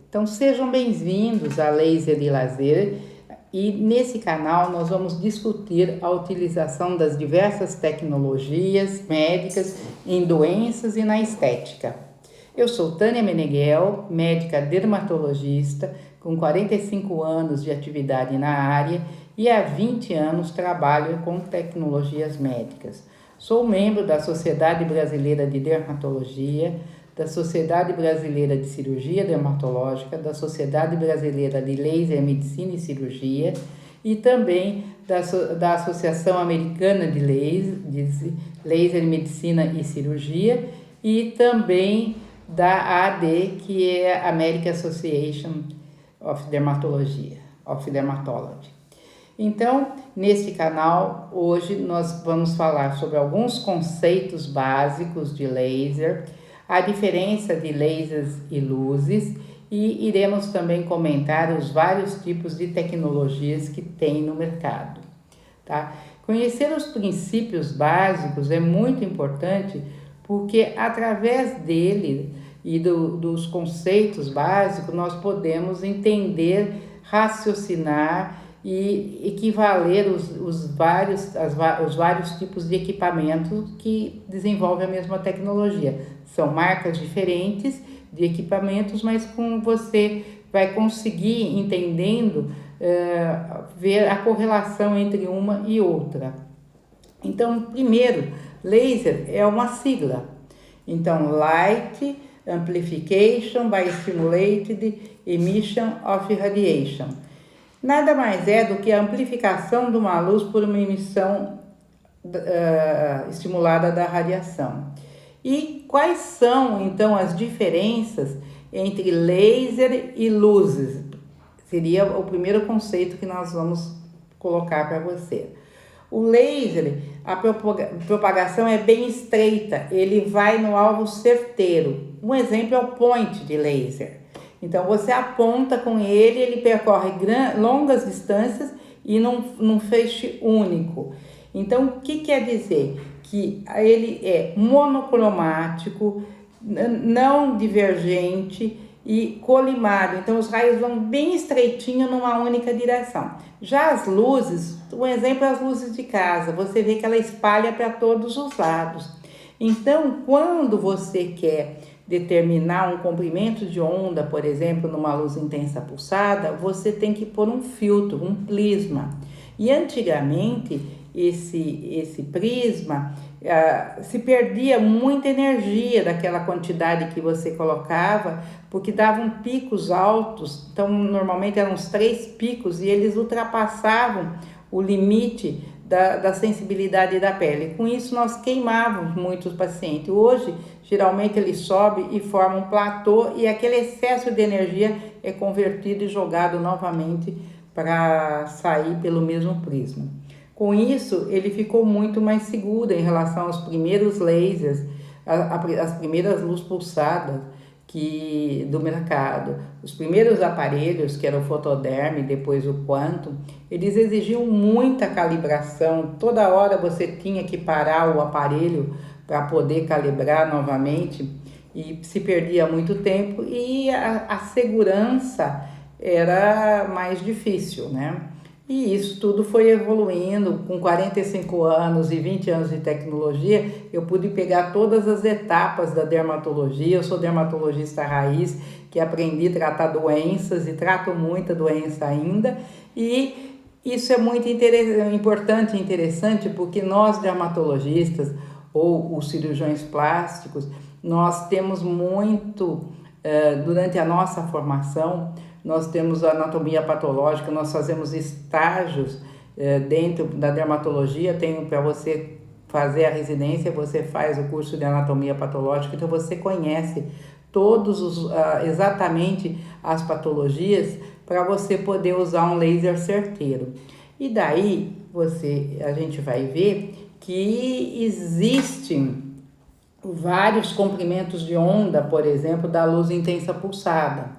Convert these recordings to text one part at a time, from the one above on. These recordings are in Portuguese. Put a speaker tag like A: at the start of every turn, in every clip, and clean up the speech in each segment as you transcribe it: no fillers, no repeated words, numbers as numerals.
A: Então sejam bem-vindos a Laser e Lazer, e nesse canal nós vamos discutir a utilização das diversas tecnologias médicas em doenças e na estética. Eu sou Tânia Meneghel, médica dermatologista, com 45 anos de atividade na área e há 20 anos trabalho com tecnologias médicas. Sou membro da Sociedade Brasileira de Dermatologia, da Sociedade Brasileira de Cirurgia Dermatológica, da Sociedade Brasileira de Laser, Medicina e Cirurgia e também da Associação Americana de Laser, Medicina e Cirurgia e também da AD, que é a American Association of Dermatology. Então, neste canal, hoje nós vamos falar sobre alguns conceitos básicos de laser, a diferença de lasers e luzes e iremos também comentar os vários tipos de tecnologias que tem no mercado, tá? Conhecer os princípios básicos é muito importante porque através dele e dos conceitos básicos nós podemos entender, raciocinar e equivaler os vários tipos de equipamentos que desenvolvem a mesma tecnologia. São marcas diferentes de equipamentos, mas com você vai conseguir, entendendo, ver a correlação entre uma e outra. Então, primeiro, laser é uma sigla. Então, Light Amplification by Stimulated Emission of Radiation. Nada mais é do que a amplificação de uma luz por uma emissão estimulada da radiação. E quais são, então, as diferenças entre laser e luzes? Seria o primeiro conceito que nós vamos colocar para você. O laser, a propagação é bem estreita, ele vai no alvo certeiro. Um exemplo é o point de laser. Então, você aponta com ele percorre longas distâncias e num feixe único. Então, o que quer dizer? Que ele é monocromático, não divergente e colimado. Então, os raios vão bem estreitinho numa única direção. Já as luzes, um exemplo é as luzes de casa. Você vê que ela espalha para todos os lados. Então, quando você quer determinar um comprimento de onda, por exemplo, numa luz intensa pulsada, você tem que pôr um filtro, um prisma. E antigamente, esse prisma se perdia muita energia daquela quantidade que você colocava, porque davam picos altos, então normalmente eram uns 3 picos e eles ultrapassavam o limite da sensibilidade da pele. Com isso nós queimávamos muitos pacientes. Hoje, geralmente ele sobe e forma um platô e aquele excesso de energia é convertido e jogado novamente para sair pelo mesmo prisma. Com isso, ele ficou muito mais seguro em relação aos primeiros lasers, as primeiras luzes pulsadas do mercado. Os primeiros aparelhos, que era o fotoderm e depois o quantum, eles exigiam muita calibração. Toda hora você tinha que parar o aparelho para poder calibrar novamente e se perdia muito tempo e a segurança era mais difícil, né? E isso tudo foi evoluindo. Com 45 anos e 20 anos de tecnologia, eu pude pegar todas as etapas da dermatologia. Eu sou dermatologista raiz, que aprendi a tratar doenças e trato muita doença ainda. E isso é muito importante e interessante porque nós dermatologistas ou os cirurgiões plásticos, nós temos muito, durante a nossa formação, nós temos a anatomia patológica, nós fazemos estágios dentro da dermatologia. Para você fazer a residência, você faz o curso de anatomia patológica, então você conhece exatamente as patologias para você poder usar um laser certeiro. E daí a gente vai ver que existem vários comprimentos de onda, por exemplo, da luz intensa pulsada.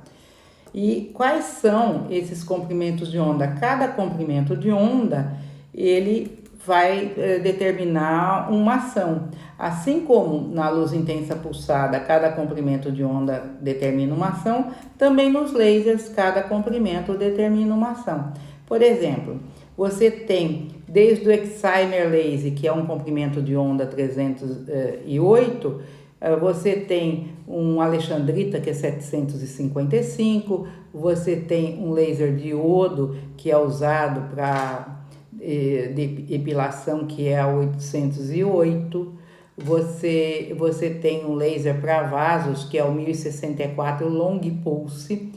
A: E quais são esses comprimentos de onda? Cada comprimento de onda, ele vai determinar uma ação. Assim como na luz intensa pulsada, cada comprimento de onda determina uma ação, também nos lasers, cada comprimento determina uma ação. Por exemplo, você tem desde o Excimer Laser, que é um comprimento de onda 308, você tem um alexandrita, que é 755, você tem um laser diodo, que é usado para depilação, que é a 808, você tem um laser para vasos, que é o 1064 Long Pulse,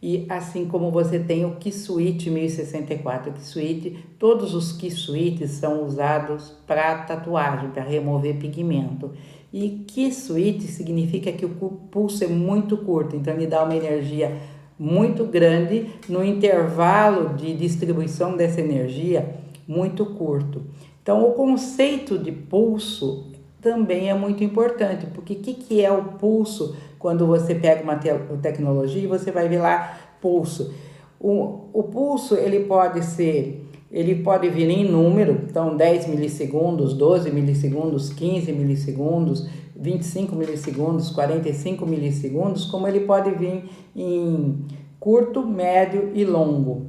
A: e assim como você tem o Kisuit 1064 Kisuit, todos os Kisuites são usados para tatuagem, para remover pigmento. E Kisuit significa que o pulso é muito curto, então ele dá uma energia muito grande no intervalo de distribuição dessa energia muito curto. Então, o conceito de pulso também é muito importante, porque o que é o pulso? Quando você pega uma tecnologia e você vai ver lá pulso. O pulso, ele pode vir em número, então 10 milissegundos, 12 milissegundos, 15 milissegundos, 25 milissegundos, 45 milissegundos, como ele pode vir em curto, médio e longo.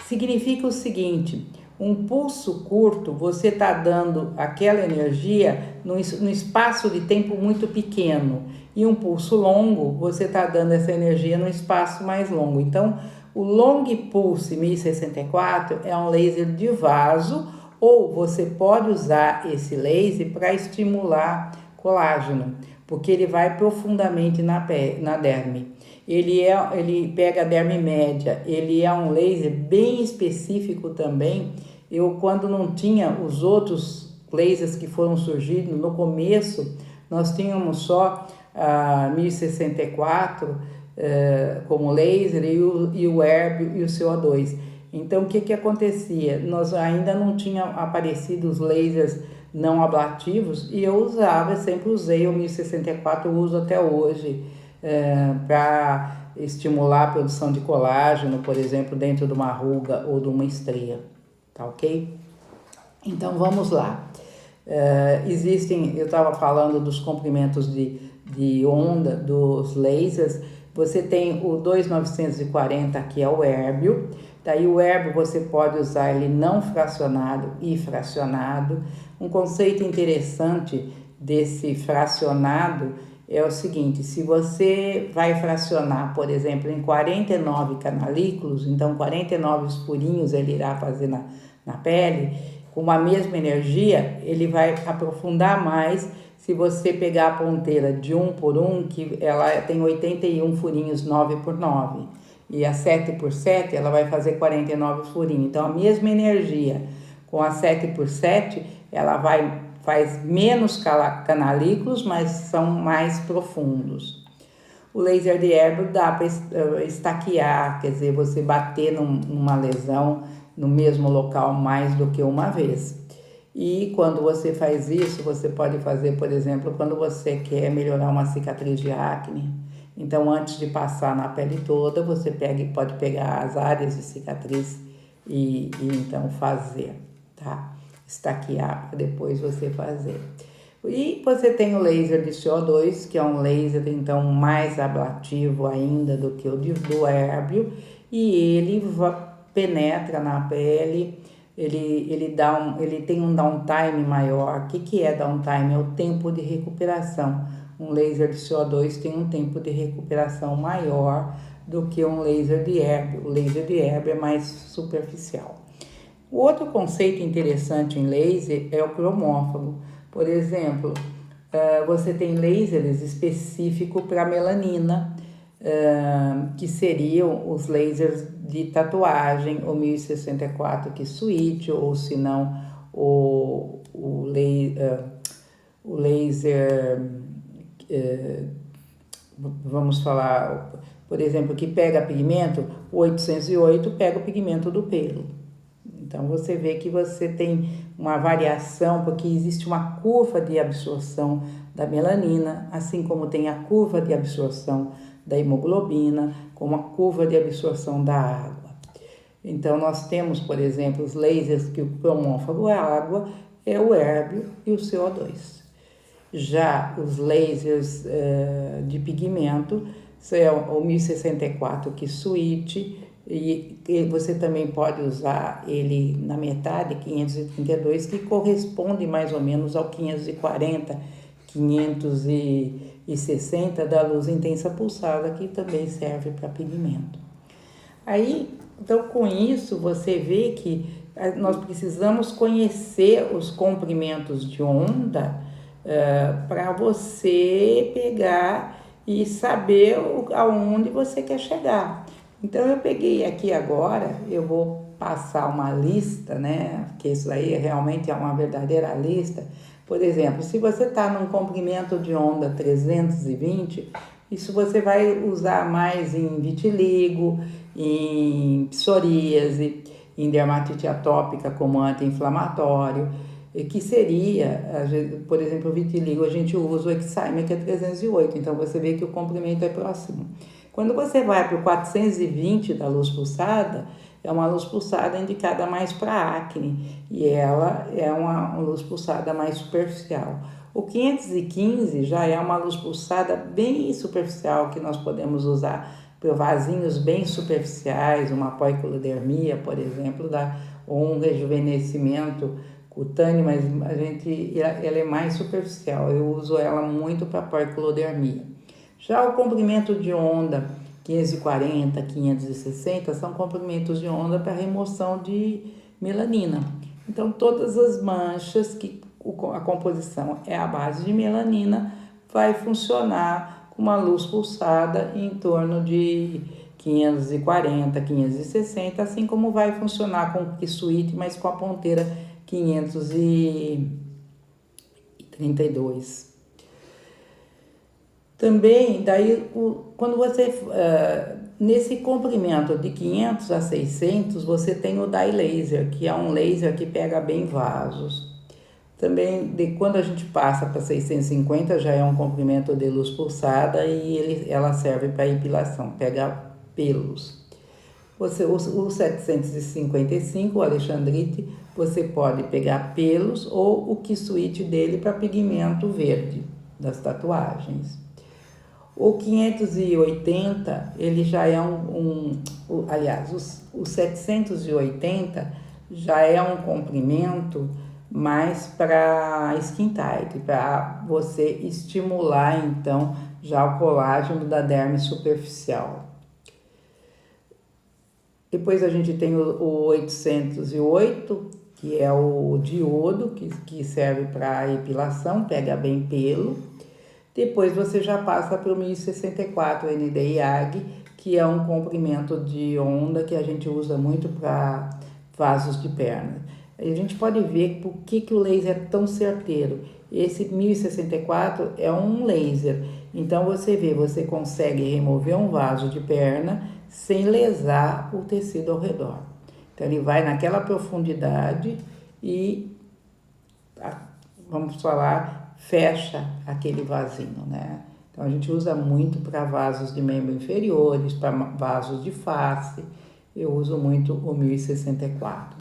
A: Significa o seguinte: um pulso curto, você está dando aquela energia no espaço de tempo muito pequeno. E um pulso longo, você está dando essa energia no espaço mais longo. Então, o Long Pulse 1064 é um laser de vaso, ou você pode usar esse laser para estimular colágeno, porque ele vai profundamente na derme. Ele pega a derme média, ele é um laser bem específico também. Quando não tinha os outros lasers que foram surgindo no começo, nós tínhamos só a 1064 como laser e o Erbium e o CO2. Então, o que acontecia? Nós ainda não tinham aparecido os lasers não ablativos e eu sempre usei o 1064, eu uso até hoje para estimular a produção de colágeno, por exemplo, dentro de uma ruga ou de uma estria, tá ok? Então, vamos lá. Eu estava falando dos comprimentos de onda dos lasers. Você tem o 2940, que é o Erbium. Daí o Erbium você pode usar ele não fracionado e fracionado. Um conceito interessante desse fracionado é o seguinte: se você vai fracionar, por exemplo, em 49 canalículos, então 49 furinhos ele irá fazer na pele, com a mesma energia, ele vai aprofundar mais. Se você pegar a ponteira de 1 por 1, que ela tem 81 furinhos 9 por 9, e a 7 por 7, ela vai fazer 49 furinhos. Então, a mesma energia com a 7 por 7, ela faz menos canalículos, mas são mais profundos. O laser de Erbium dá para estaquear, quer dizer, você bater numa lesão no mesmo local mais do que uma vez. E quando você faz isso, você pode fazer, por exemplo, quando você quer melhorar uma cicatriz de acne. Então, antes de passar na pele toda, você pode pegar as áreas de cicatriz e então fazer, tá? Estaquear para depois você fazer. E você tem o laser de CO2, que é um laser então mais ablativo ainda do que o do Erbium, e ele penetra na pele. Ele tem um downtime maior. O que é downtime? É o tempo de recuperação. Um laser de CO2 tem um tempo de recuperação maior do que um laser de Erbium. O laser de Erbium é mais superficial. O outro conceito interessante em laser é o cromófago. Por exemplo, você tem lasers específicos para melanina, que seriam os lasers de tatuagem, o 1064 Kisuit, ou se não o laser, vamos falar, por exemplo, que pega pigmento, o 808 pega o pigmento do pelo. Então, você vê que você tem uma variação, porque existe uma curva de absorção da melanina, assim como tem a curva de absorção da hemoglobina, como a curva de absorção da água. Então, nós temos, por exemplo, os lasers que o cromófago é a água, é o hérbio e o CO2. Já os lasers de pigmento, é o 1064 Kisuit, e você também pode usar ele na metade, 532, que corresponde mais ou menos ao 540, 560 da luz intensa pulsada, que também serve para pigmento. Aí, então, com isso, você vê que nós precisamos conhecer os comprimentos de onda para você pegar e saber aonde você quer chegar. Então, eu peguei aqui agora, eu vou passar uma lista, né? Porque isso aí realmente é uma verdadeira lista. Por exemplo, se você está num comprimento de onda 320, isso você vai usar mais em vitiligo, em psoríase, em dermatite atópica como anti-inflamatório, que seria, por exemplo, o vitiligo, a gente usa o Excimer, que é 308, então você vê que o comprimento é próximo. Quando você vai para o 420 da luz pulsada, é uma luz pulsada indicada mais para acne, e ela é uma luz pulsada mais superficial. O 515 já é uma luz pulsada bem superficial, que nós podemos usar para vasinhos bem superficiais, uma poiquilodermia, por exemplo, ou um rejuvenescimento cutâneo, mas ela é mais superficial. Eu uso ela muito para poiquilodermia. Já o comprimento de onda 540, 560 são comprimentos de onda para remoção de melanina. Então, todas as manchas que a composição é a base de melanina vai funcionar com uma luz pulsada em torno de 540, 560, assim como vai funcionar com o Kisuit, mas com a ponteira 532. Também, daí, quando você, nesse comprimento de 500 a 600, você tem o dye laser, que é um laser que pega bem vasos. Também, quando a gente passa para 650, já é um comprimento de luz pulsada e ela serve para epilação, pega pelos. O 755, o Alexandrite, você pode pegar pelos ou o Kisuit dele para pigmento verde das tatuagens. O 580, ele já é aliás, o 780 já é um comprimento mais para skin tight, para você estimular então já o colágeno da derme superficial. Depois a gente tem o 808, que é o diodo, que serve para epilação, pega bem pelo. Depois você já passa para o 1064 ND-IAG, que é um comprimento de onda que a gente usa muito para vasos de perna. A gente pode ver por que o laser é tão certeiro. Esse 1064 é um laser, então você consegue remover um vaso de perna sem lesar o tecido ao redor. Então ele vai naquela profundidade e, vamos falar, fecha aquele vasinho, né? Então a gente usa muito para vasos de membro inferiores, para vasos de face. Eu uso muito o 1064.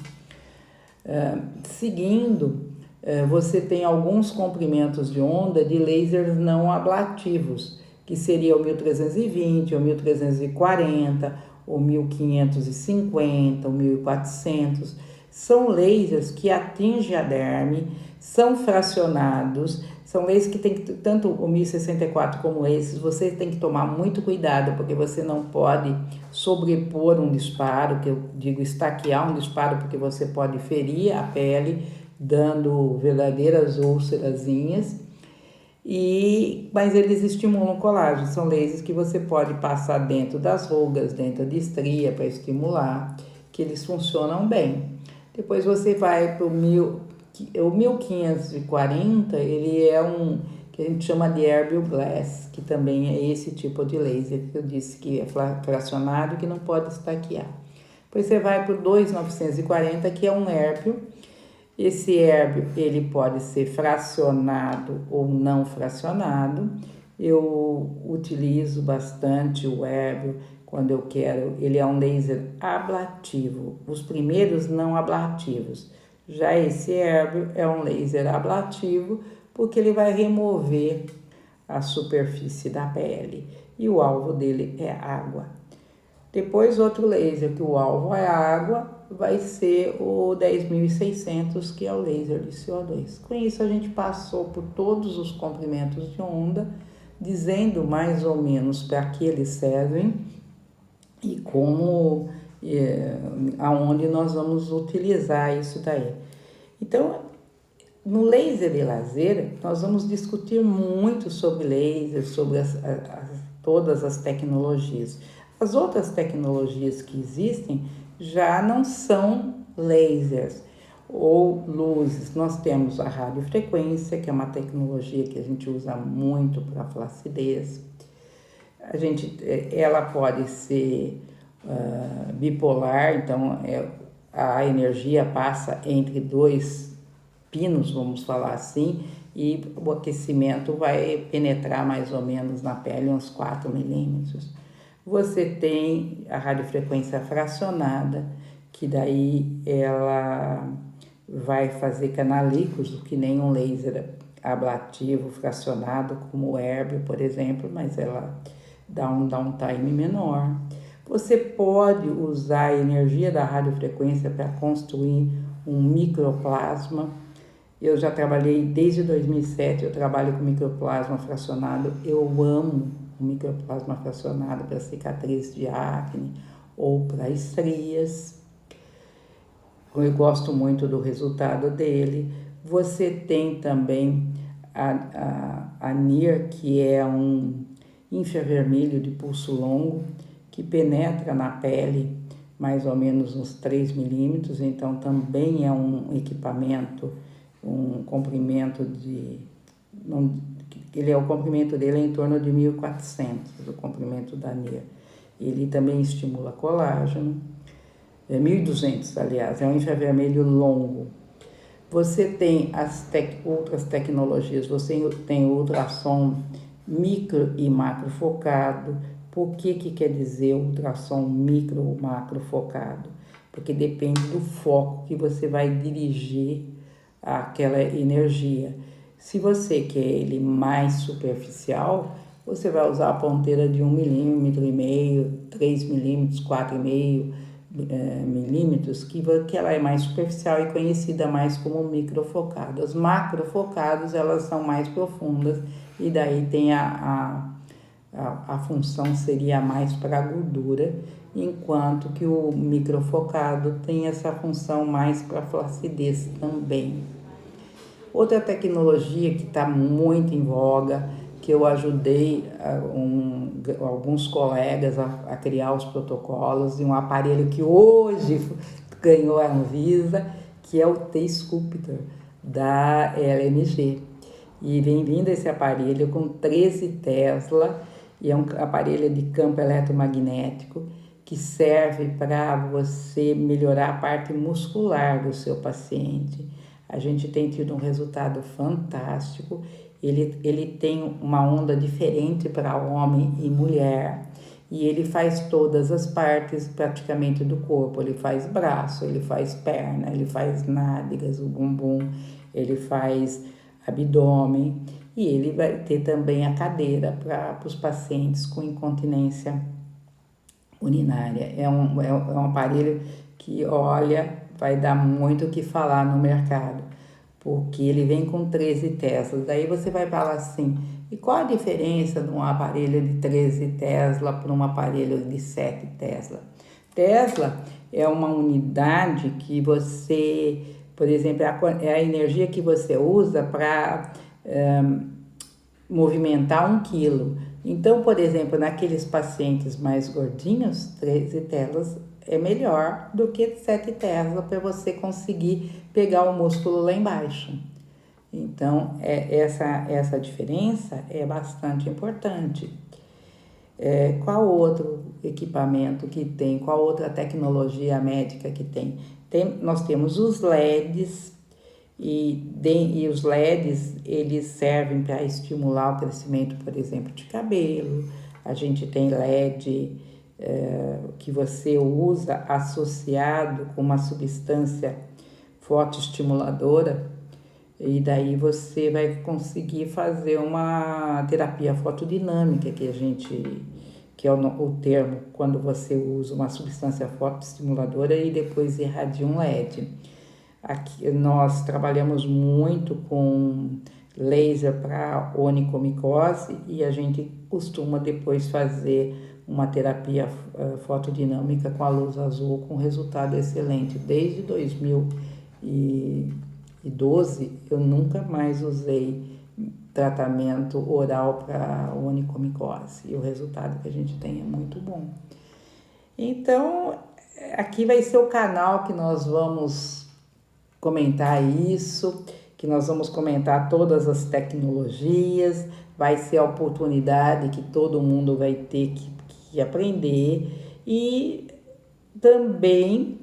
A: Seguindo, você tem alguns comprimentos de onda de lasers não ablativos, que seria o 1320, o 1340, o 1550, o 1400. São lasers que atingem a derme, são fracionados, são lasers que tem que, tanto o 1064 como esses, você tem que tomar muito cuidado, porque você não pode sobrepor um disparo, que eu digo estaquear um disparo, porque você pode ferir a pele, dando verdadeiras úlcerazinhas. Mas eles estimulam o colágeno, são lasers que você pode passar dentro das rugas, dentro de estria para estimular, que eles funcionam bem. Depois você vai para o 1540, ele é que a gente chama de Herbal Glass, que também é esse tipo de laser que eu disse que é fracionado e que não pode estaquear. Depois você vai para o 2940, que é um hérbio. Esse hérbio, ele pode ser fracionado ou não fracionado. Eu utilizo bastante o hérbio quando eu quero, ele é um laser ablativo, os primeiros não ablativos. Já esse Herbio é um laser ablativo, porque ele vai remover a superfície da pele e o alvo dele é água. Depois outro laser que o alvo é água vai ser o 10.600, que é o laser de CO2. Com isso a gente passou por todos os comprimentos de onda, dizendo mais ou menos para que eles servem e como, aonde nós vamos utilizar isso daí. Então, no laser e laser, nós vamos discutir muito sobre laser, sobre todas as tecnologias. As outras tecnologias que existem já não são lasers ou luzes. Nós temos a radiofrequência, que é uma tecnologia que a gente usa muito para flacidez. Ela pode ser bipolar, então a energia passa entre dois pinos, vamos falar assim, e o aquecimento vai penetrar mais ou menos na pele uns 4 milímetros. Você tem a radiofrequência fracionada, que daí ela vai fazer canalículos, que nem um laser ablativo fracionado, como o Herbio, por exemplo, mas ela dá um downtime menor. Você pode usar a energia da radiofrequência para construir um microplasma. Eu já trabalhei desde 2007, eu trabalho com microplasma fracionado. Eu amo o microplasma fracionado para cicatriz de acne ou para estrias. Eu gosto muito do resultado dele. Você tem também a NIR, que é um infravermelho de pulso longo, que penetra na pele mais ou menos uns 3 milímetros, então também é um equipamento, um comprimento o comprimento dele é em torno de 1.400, o comprimento da NIR. Ele também estimula colágeno, 1.200, aliás, é um infravermelho longo. Você tem outras tecnologias, você tem ultrassom micro e macro focado. Por que quer dizer ultrassom micro ou macro focado? Porque depende do foco que você vai dirigir aquela energia. Se você quer ele mais superficial, você vai usar a ponteira de 1,5 milímetro, 3 milímetros, 4,5 milímetros, que ela é mais superficial e conhecida mais como microfocado. As macrofocados, elas são mais profundas e daí tem a função seria mais para a gordura, enquanto que o microfocado tem essa função mais para a flacidez também. Outra tecnologia que está muito em voga, que eu ajudei alguns colegas a criar os protocolos, e um aparelho que hoje ganhou a Anvisa, que é o T-Sculptor da LMG. E vem vindo esse aparelho com 13 Tesla, e é um aparelho de campo eletromagnético que serve para você melhorar a parte muscular do seu paciente. A gente tem tido um resultado fantástico. Ele tem uma onda diferente para homem e mulher, e ele faz todas as partes praticamente do corpo. Ele faz braço, ele faz perna, ele faz nádegas, o bumbum, ele faz abdômen, e ele vai ter também a cadeira para os pacientes com incontinência urinária. É um aparelho que, olha, vai dar muito o que falar no mercado, porque ele vem com 13 Teslas. Daí você vai falar assim, e qual a diferença de um aparelho de 13 Tesla para um aparelho de 7 Tesla? Tesla é uma unidade que você, por exemplo, é a energia que você usa para movimentar 1 quilo. Então, por exemplo, naqueles pacientes mais gordinhos, 13 Teslas é melhor do que 7 Tesla para você conseguir pegar o músculo lá embaixo. Então, essa diferença é bastante importante. Qual outro equipamento que tem? Qual outra tecnologia médica que tem? Nós temos os LEDs, e os LEDs, eles servem para estimular o crescimento, por exemplo, de cabelo. A gente tem LED que você usa associado com uma substância fotoestimuladora, e daí você vai conseguir fazer uma terapia fotodinâmica, que é o termo quando você usa uma substância fotoestimuladora e depois irradia um LED. Aqui nós trabalhamos muito com laser para onicomicose e a gente costuma depois fazer uma terapia fotodinâmica com a luz azul com resultado excelente. Desde 2012 eu nunca mais usei tratamento oral para onicomicose e o resultado que a gente tem é muito bom. Então, aqui vai ser o canal que nós vamos comentar isso, que nós vamos comentar todas as tecnologias, vai ser a oportunidade que todo mundo vai ter que aprender e também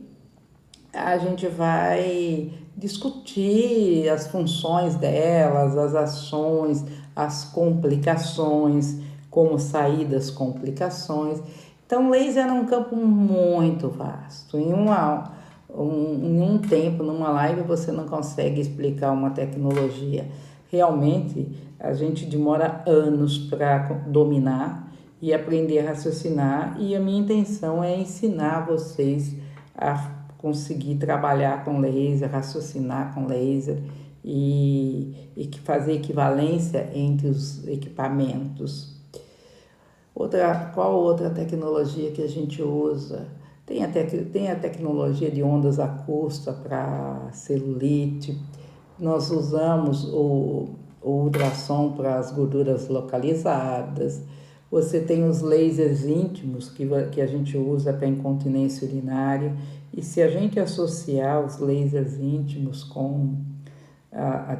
A: a gente vai discutir as funções delas, as ações, as complicações, como sair das complicações. Então, laser é um campo muito vasto. Em um tempo, numa live, você não consegue explicar uma tecnologia. Realmente, a gente demora anos para dominar e aprender a raciocinar, e a minha intenção é ensinar vocês a conseguir trabalhar com laser, raciocinar com laser e fazer equivalência entre os equipamentos. Qual outra tecnologia que a gente usa? Tem a tecnologia de ondas acústicas para celulite. Nós usamos o ultrassom para as gorduras localizadas. Você tem os lasers íntimos que a gente usa para incontinência urinária. E se a gente associar os lasers íntimos com a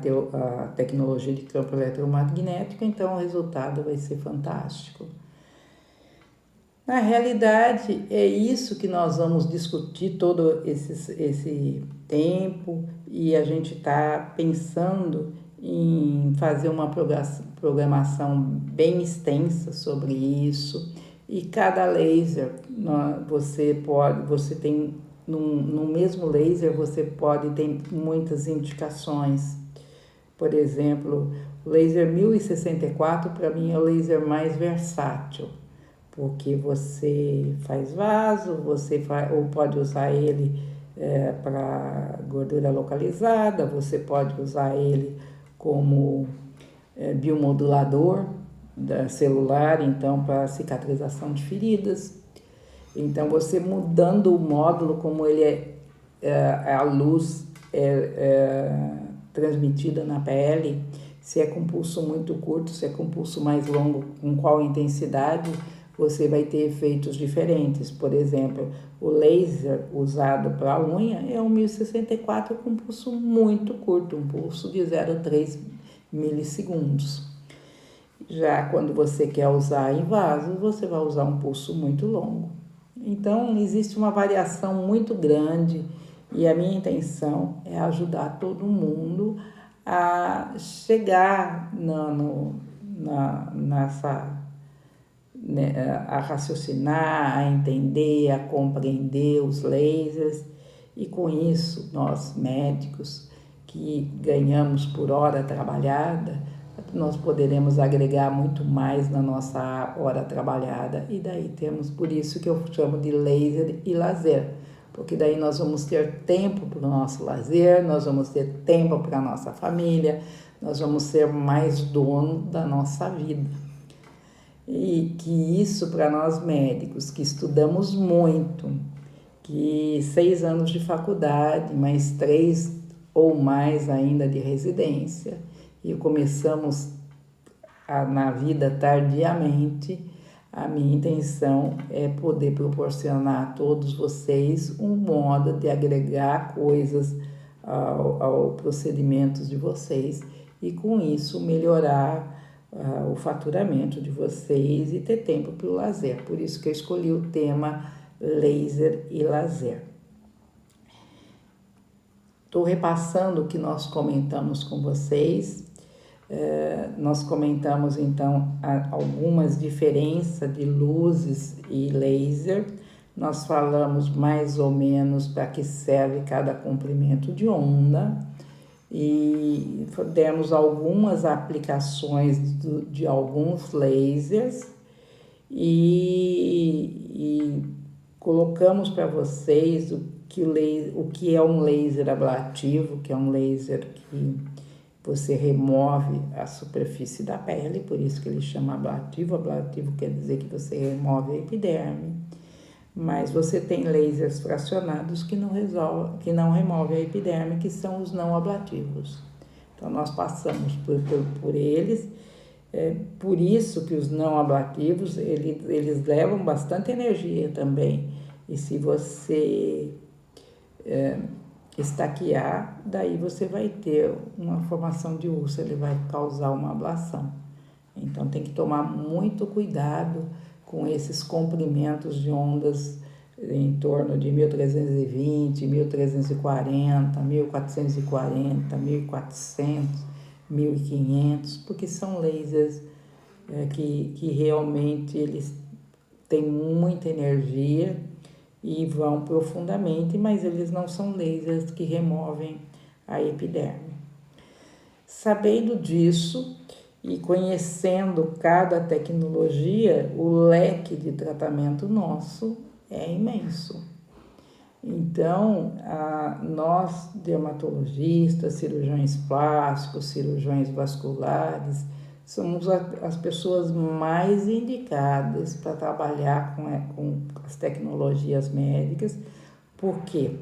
A: tecnologia de campo eletromagnético, então o resultado vai ser fantástico. Na realidade, é isso que nós vamos discutir todo esse tempo, e a gente está pensando em fazer uma programação bem extensa sobre isso. E cada laser, você tem, no mesmo laser, você pode ter muitas indicações. Por exemplo, o laser 1064 para mim é o laser mais versátil, porque você faz vaso, ou pode usar ele para gordura localizada, você pode usar ele como biomodulador celular, então para cicatrização de feridas. Então você mudando o módulo como ele a luz transmitida na pele, se é com pulso muito curto, se é com pulso mais longo, com qual intensidade, você vai ter efeitos diferentes. Por exemplo, o laser usado para a unha é um 1064 com pulso muito curto, um pulso de 0,3 milissegundos. Já quando você quer usar em vasos, você vai usar um pulso muito longo. Então, existe uma variação muito grande e a minha intenção é ajudar todo mundo a chegar a raciocinar, a entender, a compreender os lasers, e com isso nós médicos que ganhamos por hora trabalhada, nós poderemos agregar muito mais na nossa hora trabalhada, e daí temos, por isso que eu chamo de laser e lazer, porque daí nós vamos ter tempo para o nosso lazer, nós vamos ter tempo para a nossa família, nós vamos ser mais dono da nossa vida. E que isso para nós médicos, que estudamos muito, que 6 anos de faculdade, mais 3 ou mais ainda de residência, e começamos na vida tardiamente, a minha intenção é poder proporcionar a todos vocês um modo de agregar coisas ao procedimentos de vocês e com isso melhorar o faturamento de vocês e ter tempo para o lazer. Por isso que eu escolhi o tema laser e lazer. Estou repassando o que nós comentamos com vocês. Nós comentamos então algumas diferenças de luzes e laser. Nós falamos mais ou menos para que serve cada comprimento de onda e demos algumas aplicações de alguns lasers e colocamos para vocês o que é um laser ablativo, que é um laser que você remove a superfície da pele, por isso que ele chama ablativo. Ablativo quer dizer que você remove a epiderme, mas você tem lasers fracionados que não removem a epiderme, que são os não ablativos. Então nós passamos por eles. Por isso que os não ablativos, eles levam bastante energia também. E se você estaquear, daí você vai ter uma formação de úlcera, ele vai causar uma ablação. Então tem que tomar muito cuidado com esses comprimentos de ondas em torno de 1320, 1340, 1440, 1400, 1500, porque são lasers que realmente eles têm muita energia e vão profundamente, mas eles não são lasers que removem a epiderme. Sabendo disso e conhecendo cada tecnologia, o leque de tratamento nosso é imenso. Então, nós dermatologistas, cirurgiões plásticos, cirurgiões vasculares, somos as pessoas mais indicadas para trabalhar com as tecnologias médicas, porque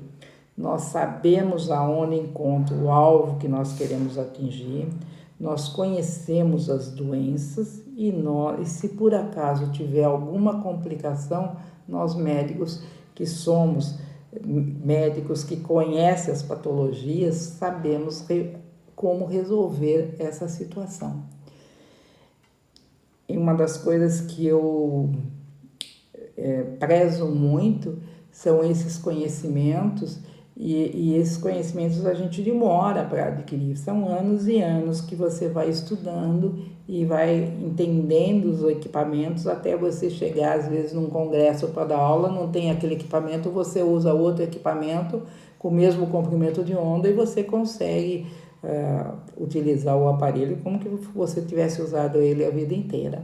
A: nós sabemos aonde encontra o alvo que nós queremos atingir, nós conhecemos as doenças e se por acaso tiver alguma complicação, nós médicos que somos médicos que conhecem as patologias, sabemos como resolver essa situação. E uma das coisas que eu prezo muito são esses conhecimentos, e esses conhecimentos a gente demora para adquirir. São anos e anos que você vai estudando e vai entendendo os equipamentos até você chegar, às vezes, num congresso para dar aula, não tem aquele equipamento, você usa outro equipamento com o mesmo comprimento de onda e você consegue utilizar o aparelho como que você tivesse usado ele a vida inteira.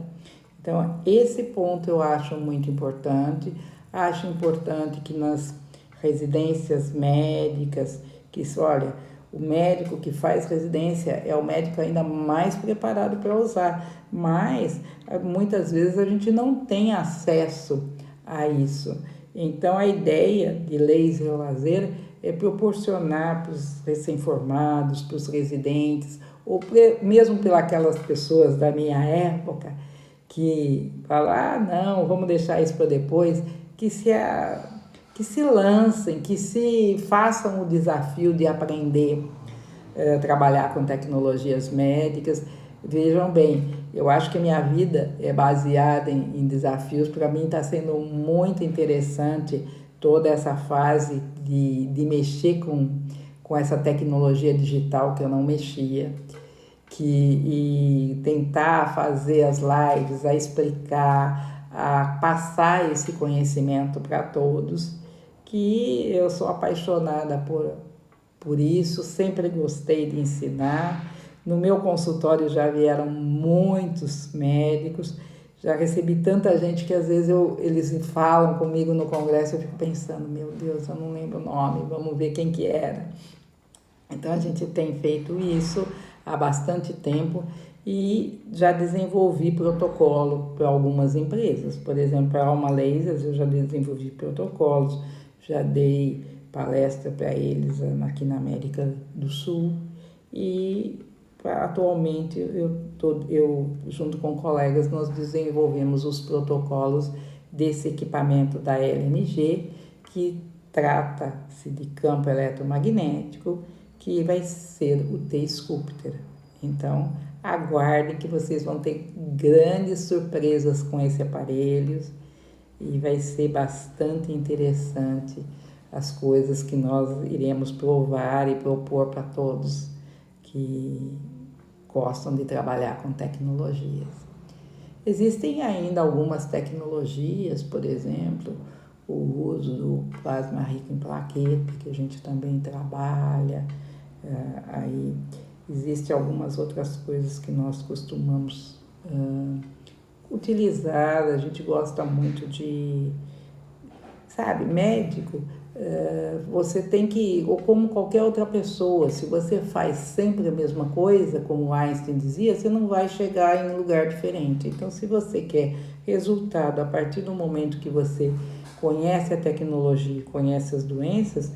A: Então, esse ponto eu acho muito importante. Acho importante que nas residências médicas, olha, o médico que faz residência é o médico ainda mais preparado para usar, mas muitas vezes a gente não tem acesso a isso. Então, a ideia de laser laser é proporcionar para os recém-formados, para os residentes, ou mesmo pelas pessoas da minha época, que falam, não, vamos deixar isso para depois, que se lancem, que se façam o desafio de aprender a trabalhar com tecnologias médicas. Vejam bem, eu acho que a minha vida é baseada em desafios. Para mim está sendo muito interessante toda essa fase de mexer com essa tecnologia digital que eu não mexia, e tentar fazer as lives, a explicar, a passar esse conhecimento para todos, que eu sou apaixonada por isso, sempre gostei de ensinar. No meu consultório já vieram muitos médicos, já recebi tanta gente que às vezes eles falam comigo no congresso, eu fico pensando, meu Deus, eu não lembro o nome, vamos ver quem que era. Então a gente tem feito isso há bastante tempo e já desenvolvi protocolo para algumas empresas. Por exemplo, para a Alma Lasers eu já desenvolvi protocolos, já dei palestra para eles aqui na América do Sul e atualmente eu junto com colegas nós desenvolvemos os protocolos desse equipamento da LMG que trata-se de campo eletromagnético, que vai ser o T-Sculptor. Então, aguardem que vocês vão ter grandes surpresas com esse aparelho e vai ser bastante interessante as coisas que nós iremos provar e propor para todos que gostam de trabalhar com tecnologias. Existem ainda algumas tecnologias, por exemplo, o uso do plasma rico em plaqueta, que a gente também trabalha. Aí existem algumas outras coisas que nós costumamos utilizar. A gente gosta muito de, sabe, médico. Você tem que, ou como qualquer outra pessoa, se você faz sempre a mesma coisa, como Einstein dizia, você não vai chegar em um lugar diferente. Então, se você quer resultado a partir do momento que você conhece a tecnologia, conhece as doenças,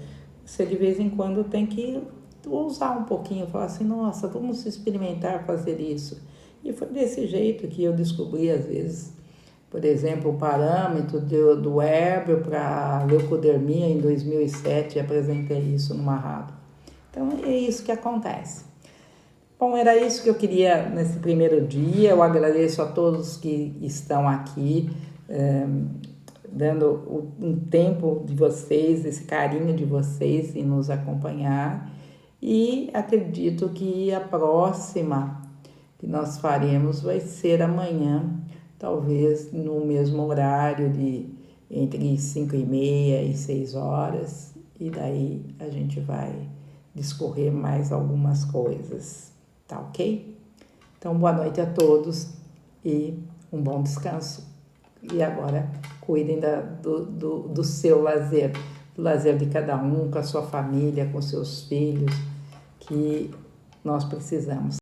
A: você de vez em quando tem que usar um pouquinho, falar assim, nossa, vamos experimentar fazer isso. E foi desse jeito que eu descobri, às vezes, por exemplo, o parâmetro do Hébrio para leucodermia em 2007, apresentei isso numa rádio. Então, é isso que acontece. Bom, era isso que eu queria nesse primeiro dia. Eu agradeço a todos que estão aqui, dando um tempo de vocês, esse carinho de vocês em nos acompanhar. E acredito que a próxima que nós faremos vai ser amanhã, talvez no mesmo horário de entre 5h30 e 6 horas, e daí a gente vai discorrer mais algumas coisas, tá ok? Então, boa noite a todos e um bom descanso. E agora, cuidem do seu lazer, do lazer de cada um, com a sua família, com seus filhos, que nós precisamos.